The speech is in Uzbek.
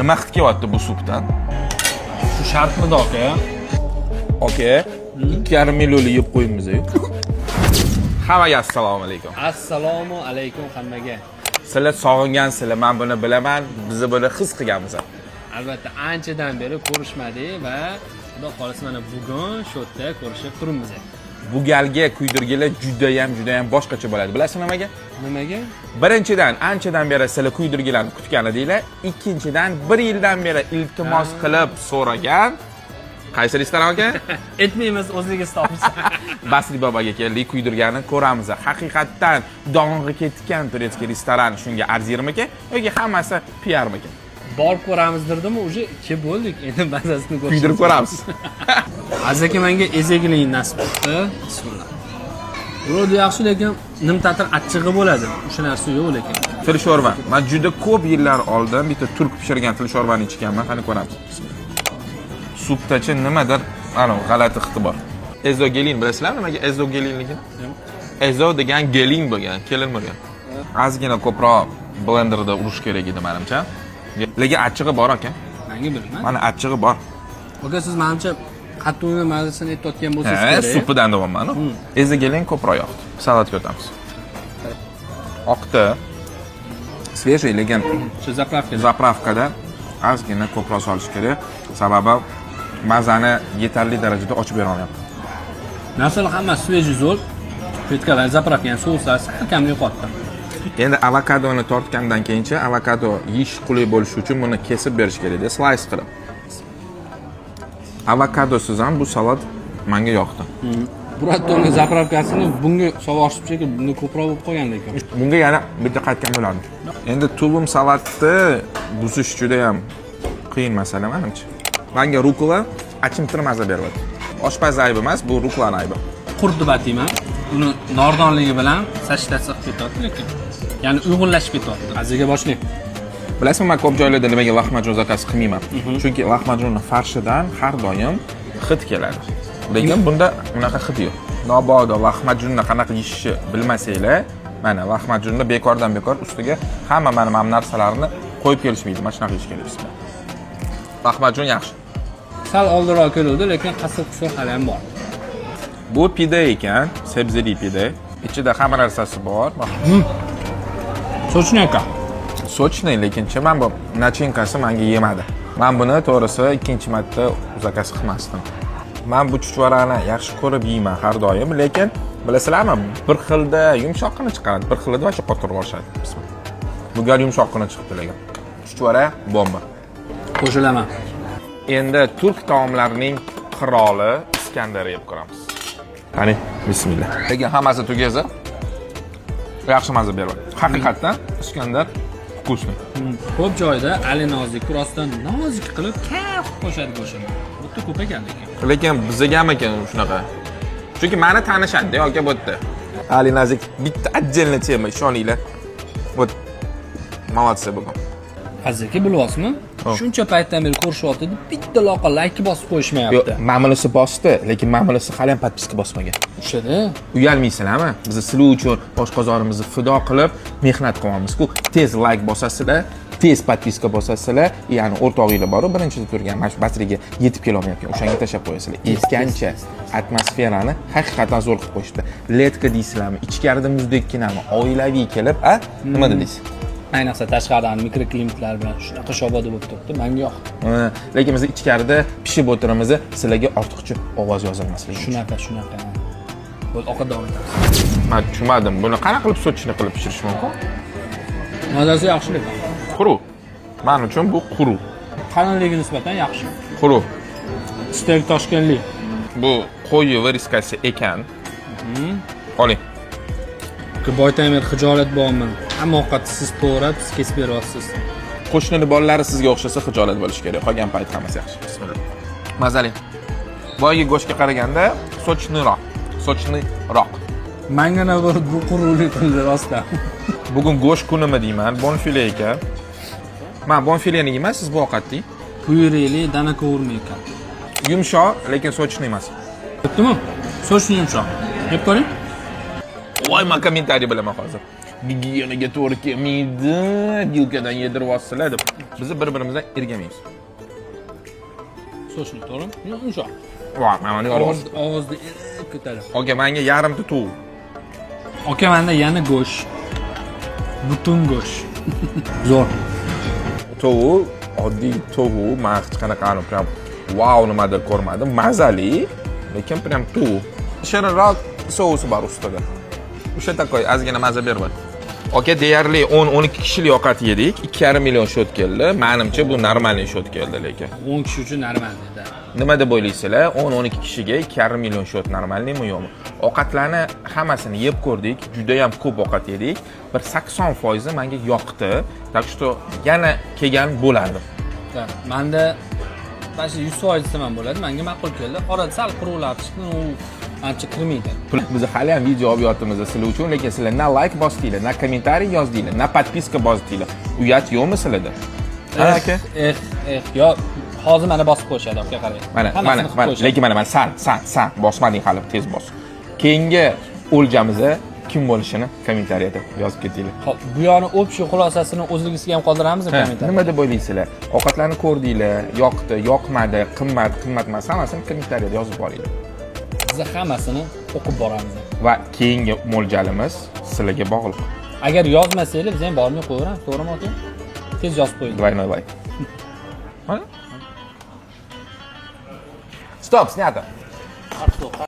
Nima hid kelyapti bu supdan? Shu shartmidi aka? Aka, 2,5 million yeb qo'yamiz-ku. Hammaga assalomu alaykum. Assalomu alaykum hammaga. Sizlar sog'ingansizlar, men buni bilaman, bizni buni his qilganmiz. Albatta, anchadan beri ko'rishmadik va xudo xolisa mana bugun shu yerda ko'rishib turibmiz. Bu galgi kuydirgilar juda ham boshqacha bo'ladi. Bilasizmi nimaga? Nimaga? Birinchidan, anchadan beri sizlar kuydirgilarni kutgan edinglar. Ikkinchidan, 1 yildan beri iltimos qilib so'ragan qaysi restoran aka? Aytmaymiz, o'zingiz topsiz. Basri boboga keldik, kuydirgani ko'ramiz. Haqiqatdan dong'i ketgan turetskiy restoran shunga arzirmikan yoki hammasi PR-mikan? Borib ko'ramiz dedim, уже 2 bo'ldik. Endi bazasini ko'ramiz. Kuydirib ko'ramiz. Azaka menga ezagili nasib etdi. Bismillah. Ro'd yaxshi, lekin nimtatir achchig'i bo'ladi. O'sha narsa yo'q lekin. Til sho'rva. Men juda ko'p yillar oldin bitta turk pishirgan til sho'rvani ichganman. Qani ko'ramiz. Suptachi nimadir, ana g'alati hidi bor. Ezogelin bilasizlarmi nimaga ezogelinligini? Ezo degan gelin bo'lgan, kelin bo'lgan. Ozgina ko'proq blenderda urish kerak edi menimcha. Lekin achchig'i bor ekan. Menga bilmayman. Mana achchig'i bor. Aka siz menimcha qattiqni mazasini aytayotgan bo'lsangiz kerak. Supidan deyapman. Ezogelin ko'proq yoqdi. Salatga o'tamiz. Oqda свежий lekin shu zapravkada ozgina ko'proq solish kerak. Sababi mazani yetarli darajada ochib bera olmayapti. Narsalar hamma svejiy zo'r. Petkalar, zapravka, yani souslar kam yo'qotdi. Endi avokadoni tortgandan keyincha avokado yeyish qulay bo'lishi uchun buni kesib berish kerak-da, slice qilib. Avokadosiz ham bu salat menga yoqdi. Burattoni zapravkasini bunga sovoshib chekib, bunga ko'proq bo'lib qolgan lekin. Bunga yana bitta qaytgan bo'lardi. Endi tulum salatni buzish juda ham qiyin masala menimcha. Menga rukla achimtir maza beryapti. Oshpaz aybi emas, bu ruklani aybi. Qurd deb atayman. Uni nordonligi bilan sashtatsa qilib ketadi lekin. Ya'ni uyg'unlashib ketadi. Aziga boshlaylik. Bilasizmi, men ko'p joylarda nimaga lahmajun zakaz qilmayman? Chunki lahmajunning farshidan har doim hid keladi. Lekin bunda unaqa hid yo'q. Mabodo lahmajunni qanaqa yeyishni bilmasanglar, mana lahmajunni bekordan bekor ustiga hamma mana narsalarni qo'yib kelishmaydi. Mana shunaqa yeyish kerak sizlar. Lahmajun yaxshi. Sal oldinroq keluvdi, lekin qasiq qusur hali ham bor. Bu pide ekan, sebzeli pide. Ichida hamma narsasi bor. Sochni aka. Sochni, lekin men bu nachinkasi menga yemadi. Men buni to'g'risi ikkinchi marta zakaz qilmasdim. Men bu chuchvarani yaxshi ko'rib yeyman har doim, lekin bilasizlarmi, bir xilda yumshoqqina chiqadi, bir xilda va qottirib olishadi. Bu gal yumshoqqina chiqdi lekin. Chuchvara bomba. Qo'shilaman. Endi turk taomlarining qiroli Iskandar yeb ko'ramiz. Qani, bismillah. Lekin hammasi tugasa yaxshi maza beradi. Haqiqatan Iskandar vkusniy. Ko'p joyda Ali Nozik rostdan nozik qilib kaf qo'shadi go'shini. Bitta ko'p ekan lekin. Lekin bizga ham ekan shunaqa. Chunki meni tanishadi yoki bu yerda. Ali Nozik bitta отдельно tema, ishoninglar. Bu молодцы bugun. Azizki bilyapsizmi? Shuncha paytdan beri ko'rishyapti, bitta loqa like bosib qo'yishmayapti. Yo'q, mamlasi bosdi, lekin mamlasi hali ham podpiska bosmagan. O'shada. Uyalmaysizlarmi? Biz sizlar uchun oshqozonimizni fido qilib mehnat qilyapmiz-ku. Tez like bosasizlar, tez podpiska bosasizlar, ya'ni o'rtog'inglar bor, birinchida turgan Basriga yetib kela olmayotgan, o'shanga tashlab qo'yasizlar. Esgancha atmosferani haqiqatan zo'r qilib qo'yishdi. Letka deysizlarmi? Ichkarida muzdekkinami? Oilaviy kelib, nima dedingiz? Ayniqsa tashqaridan mikroklimatlar bilan shunaqa shoboda bo'lib turibdi, menga yoqdi. Lekin biz ichkarida pishib o'tiramiz, sizlarga ortiqcha ovoz yozilmasligi. Shunaqa. Bo'l, ovqat davom etamiz. Men tushunmadim. Buni qanaqa qilib sochini qilib pishirish mumkin? Mazasi yaxshi lekin. Quruq. Men uchun bu quruq. Qalinligi nisbatan yaxshi. Quruq. Steak toshkentlik. Bu qo'yi veriskasi ekan. Oling. Boytamer xijolat bormi? Hamma ovqatni siz to'g'rab, siz kesib beryapsiz. Qo'shnining bolalari sizga o'xshasa xijolat bo'lish kerak. Qolgan payt hammasi yaxshi. Bismillah. Mazali. Boyagi go'shtga qaraganda sochniroq. Menga navbat bu quruqlik qildi rostdan. Bugun go'sht kunimi deyman, bonfile ekan. Men bonfileni yeyman, siz bu ovqatni. Pureli dana qovurma ekan. Yumshoq, lekin sochni emas. Bittimi? Sochni yumshoq. Yeb ko'ring. Voy, men kommentariy bilaman hozir. gigiyenaga to'g'ri kelmaydi, dilkadan yedirib olsizlar deb biz bir-birimizdan ergamaymiz. So'shni to'g'rimi? Yumshoq. Voy, mana yorib. Og'izni ko'taradi. Aka, menga yarimta tovuq. Aka, menda yana go'sht. Butun go'sht. Zo'r. Tovuq, oddiy tovuq, men hech qanaqa prям wow nimadir ko'rmadim. Mazali, lekin prям tovuq. Shirinroq sousi bor ustida. O'sha takoy ozgina maza bermadi. Aka, deyarli 10-12 kishilik ovqat yedik. 2,5 million shot keldi. Menimcha bu normalniy shot keldi lekin. 10 kishi uchun normal edi. Nima deb o'ylaysizlar? 10-12 kishiga 2,5 million shot normalniymi yo'qmi? Ovqatlarni hammasini yeb ko'rdik, juda ham ko'p ovqat yedik. Bir 80% menga yoqdi. Так что yana kelgan bo'ladi. Menda mana 100% desam ham bo'ladi. Menga ma'qul keldi. Orada sal quruqlar chiqdi, u ancha kirmaydi. Biz hali ham video olib yotibmiz sizlar uchun, lekin sizlar na like bosdinglar, na kommentariy yozdinglar, na podpiska bosdinglar. Uyat yo'qmi sizlarda? Ha aka? Yo, hozir mana bosib qo'yishadi, aka qarang. Mana, lekin mana san bosmading hali, tez bos. Keyingi o'ljamizni kim bo'lishini kommentariyada yozib ketinglar. Xo'p, bu yo'ni общий xulosasini o'zligisiga ham qoldiramizmi kommentariyada? Nima deb o'ylaysizlar? Ovqatlarni ko'rdinglar, yoqdi, yoqmadi, qimmat emas, hammasini kommentariyada yozib boringlar. Biz hammasini o'qib boramiz. Va keyingi mo'ljalimiz sizlarga bog'liq. Agar yozmasanglar, biz ham bormay qo'yaveramiz, to'g'rimi aka? Tez yozib qo'ying. Двойной лайк. Стоп, снято.